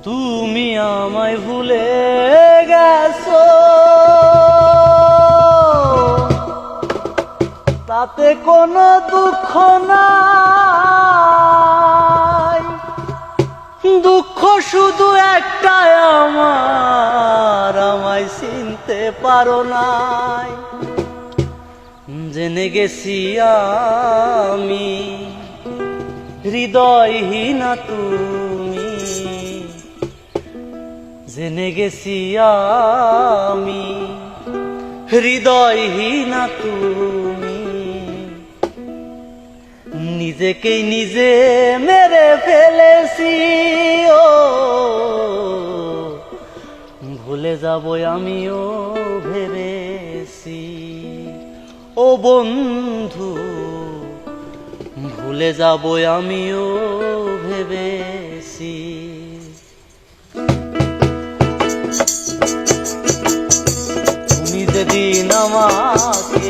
তুমি আমায় ভুলে গেছো, তাতে কোনো দুঃখ নাই। দুঃখ শুধু একটাই, আমায় চিনতে পারো নাই। জেনে গেছি আমি হৃদয়হীনা তুমি, জেনে গেছি আমি হৃদয়হীনা তুমি। নিজেকেই নিজে মেরে ফেলেছি, ও ভুলে যাবো আমিও ভেবেছি। ও বন্ধু ভুলে যাবো আমিও ভেবেছি। তুমি যেদিন আমাকে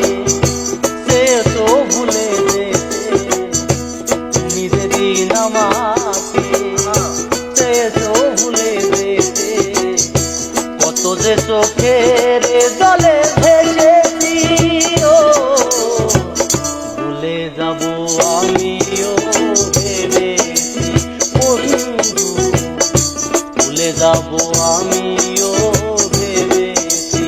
চেয়েছো ভুলে যেতে, তুমি যেদিন আমাকে চেয়েছো ভুলে যেতে, কত যে চোখের জলে ভেসেছি, ও ভুলে যাবো আমিও ভেবেছি। বন্ধু ভুলে যাবো আমিও ভেবেছি।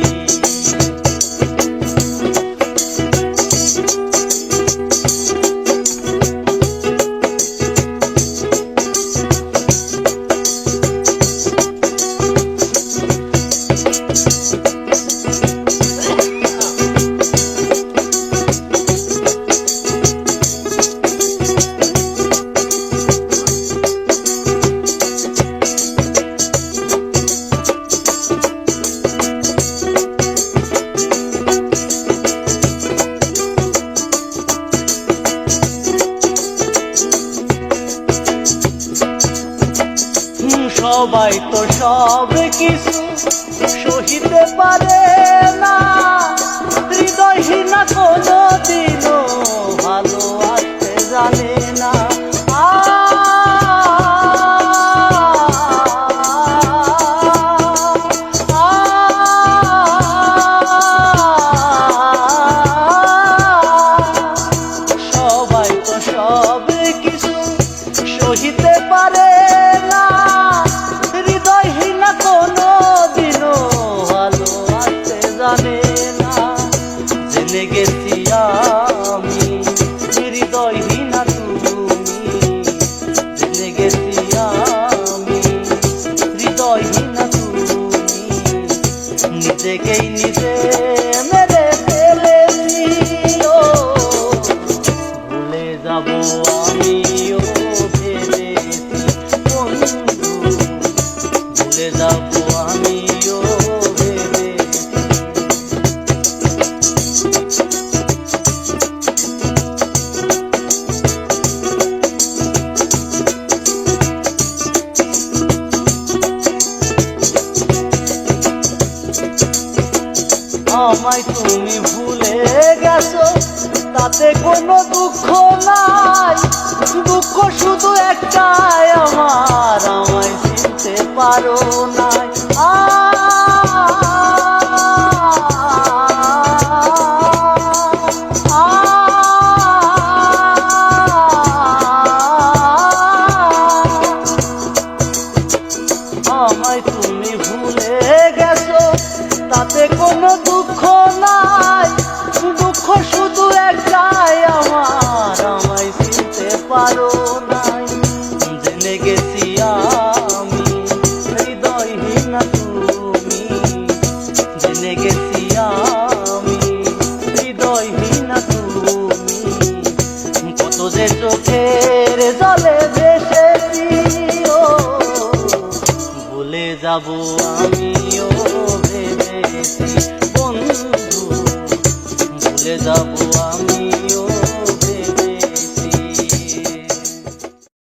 সবাই তো সব কিছু সহিতে পারে না, হৃদয়হীনা কোনো দিনও ভালো আসতে জানে না। সবাই তো সব কিছু সহিতে পারে না, হৃদয়হীনা কোনো দিনও ভালো আসতে জানে না। জেনে গেছি আমি হৃদয়হীনা তুমি, জেনে গেছি আমি হৃদয়হীনা তুমি। নিজেকেই নিজে মেরে ফেলেছি, ও ভুলে যাবো আমিও ভেবেছি। বন্ধু ভুলে যাবো আমিও ভেবেছি। আমায় তুমি ভুলে গেছো, তাতে কোনো দুঃখ নাই। দুঃখ শুধু একটাই, আমায় চিনতে পারো নাই। আমায় তুমি ভুলে গেছো, তাতে কোনো দুঃখ নাই। দুঃখ শুধু একটাই, আমায় চিনতে পারো নাই। জেনে গেছি আমি হৃদয়হীনা তুমি, জেনে গেছি আমি হৃদয়হীনা তুমি। কত যে চোখের জলে ভেসেছি, ও ভুলে যাবো আমিও ভেবেছি। বন্ধু ভুলে যাবো